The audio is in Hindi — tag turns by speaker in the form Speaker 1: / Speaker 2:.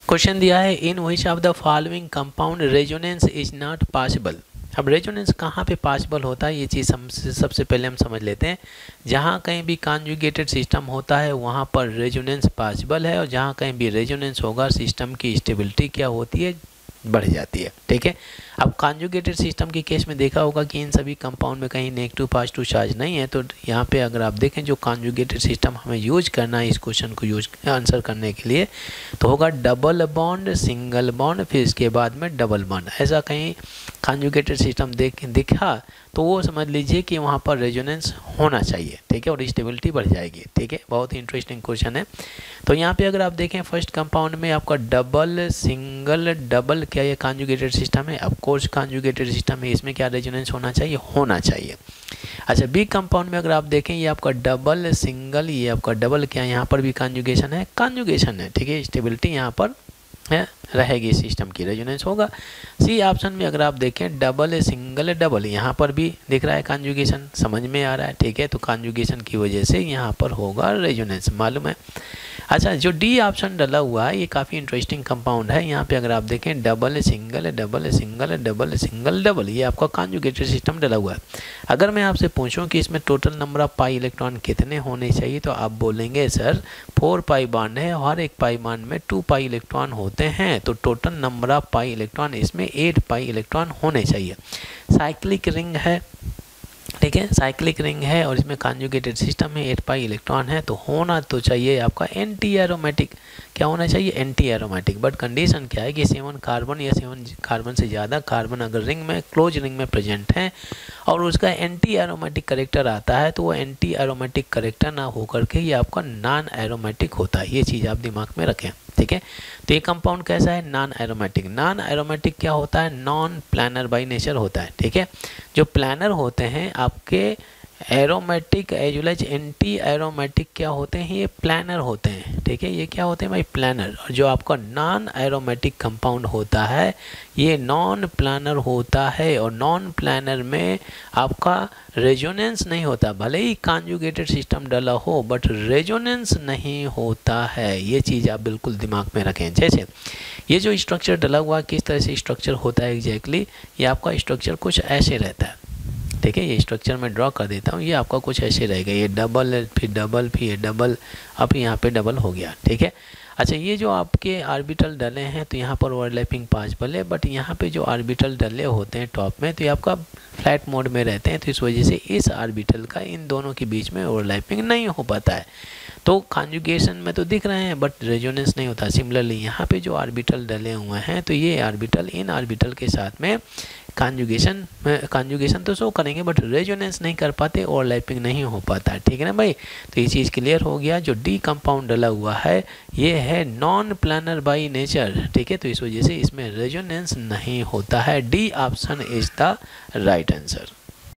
Speaker 1: क्वेश्चन दिया है in which of the following compound resonance is not possible. अब रेजोनेंस कहाँ पे पॉसिबल होता है ये चीज़ सबसे पहले हम समझ लेते हैं। जहाँ कहीं भी कॉन्जुगेटेड सिस्टम होता है वहाँ पर रेजोनेंस पॉसिबल है, और जहाँ कहीं भी रेजोनेंस होगा सिस्टम की स्टेबिलिटी क्या होती है, बढ़ जाती है। ठीक है, अब कॉन्जुगेटेड सिस्टम के केस में देखा होगा कि इन सभी कंपाउंड में कहीं नेगेटिव पॉजिटिव चार्ज नहीं है। तो यहाँ पे अगर आप देखें जो कॉन्जुगेटेड सिस्टम हमें यूज करना है इस क्वेश्चन को आंसर करने के लिए, तो होगा डबल बॉन्ड, सिंगल बॉन्ड, फिर इसके बाद में डबल बॉन्ड। ऐसा कहीं कॉन्जुगेटेड सिस्टम दिखा तो वो समझ लीजिए कि वहाँ पर रेजोनेंस होना चाहिए। ठीक है, और स्टेबिलिटी बढ़ जाएगी। ठीक है, बहुत ही इंटरेस्टिंग क्वेश्चन है। तो यहाँ पे अगर आप देखें फर्स्ट कंपाउंड में आपका डबल, सिंगल, डबल, क्या ये कॉन्जुगेटेड सिस्टम है? ऑफ कोर्स कॉन्जुगेटेड सिस्टम है, इसमें क्या रेजोनेंस होना चाहिए? होना चाहिए। अच्छा, बी कंपाउंड में अगर आप देखें ये आपका डबल, सिंगल, ये आपका डबल, क्या यहाँ पर भी कॉन्जुगेशन है? कॉन्जुगेशन है। ठीक है, स्टेबिलिटी यहाँ पर है रहेगी, सिस्टम की रेजोनेंस होगा। सी ऑप्शन में अगर आप देखें डबल, सिंगल, डबल, यहाँ पर भी दिख रहा है कॉन्जुगेशन, समझ में आ रहा है। ठीक है, तो कॉन्जुगेशन की वजह से यहाँ पर होगा रेजोनेंस, मालूम है। अच्छा, जो डी ऑप्शन डला हुआ है ये काफ़ी इंटरेस्टिंग कंपाउंड है। यहाँ पे अगर आप देखें double, single, double, single, double, single, double, ये आपका कॉन्जुगेटेड सिस्टम डला हुआ है। अगर मैं आपसे पूछूं कि इसमें total number of pi electron कितने होने चाहिए, तो आप बोलेंगे सर 4 पाई बॉन्ड है, हर एक पाई बॉन्ड में 2 पाई इलेक्ट्रॉन होते हैं, तो total number of pi electron इसमें 8 पाई इलेक्ट्रॉन होने चाहिए। साइक्लिक रिंग है, ठीक है, साइक्लिक रिंग है और इसमें कॉन्जुगेटेड सिस्टम में 8 पाई इलेक्ट्रॉन है, तो होना तो चाहिए आपका एंटी एरोमेटिक। क्या होना चाहिए? Anti aromatic. बट कंडीशन क्या है कि 7 कार्बन या 7 कार्बन से ज़्यादा कार्बन अगर रिंग में, क्लोज रिंग में प्रेजेंट है और उसका एंटी एरोमेटिक करेक्टर आता है, तो वो एंटी एरोमेटिक करेक्टर ना होकर के ये आपका नॉन एरोमेटिक होता है। ये चीज़ आप दिमाग में रखें। ठीक है, तो ये कंपाउंड कैसा है? Non aromatic. नॉन एरोमेटिक क्या होता है? नॉन प्लानर बाई नेचर होता है। ठीक है, जो प्लानर होते हैं आपके aromatic as well as anti aromatic क्या होते हैं? ये प्लानर होते हैं। ठीक है, ये क्या होते हैं भाई? प्लानर। और जो आपका नॉन एरोमेटिक कंपाउंड होता है ये नॉन प्लानर होता है, और नॉन प्लानर में आपका रेजोनेंस नहीं होता। भले ही कॉन्जुगेटेड सिस्टम डला हो बट रेजोनेंस नहीं होता है। ये चीज़ आप बिल्कुल दिमाग में रखें। जैसे ये जो स्ट्रक्चर डला हुआ किस तरह से स्ट्रक्चर होता है एग्जैक्टली, ये आपका स्ट्रक्चर कुछ ऐसे रहता है। ठीक है, ये स्ट्रक्चर मैं ड्रॉ कर देता हूँ, ये आपका कुछ ऐसे रहेगा। ये डबल, फिर डबल, फिर ये डबल, अब यहाँ पे डबल हो गया। ठीक है, अच्छा, ये जो आपके ऑर्बिटल डले हैं तो यहाँ पर ओवरलैपिंग पॉसिबल है, बट यहाँ पे जो ऑर्बिटल डले होते हैं टॉप में तो ये आपका फ्लैट मोड में रहते हैं, तो इस वजह से इस ऑर्बिटल का इन दोनों के बीच में ओवरलैपिंग नहीं हो पाता है। तो कॉन्जुगेशन में तो दिख रहे हैं बट रेजोनेंस नहीं होता। सिमिलरली यहाँ पे जो ऑर्बिटल डले हुए हैं तो ये ऑर्बिटल इन ऑर्बिटल के साथ में कॉन्जुगेशन तो शो करेंगे बट रेजोनेंस नहीं कर पाते, ओवरलैपिंग नहीं हो पाता। ठीक है ना भाई, तो ये चीज़ क्लियर हो गया। जो डी कंपाउंड डला हुआ है ये है नॉन प्लानर बाई नेचर। ठीक है, तो इस वजह से इसमें रेजोनेंस नहीं होता है। D option is the right answer.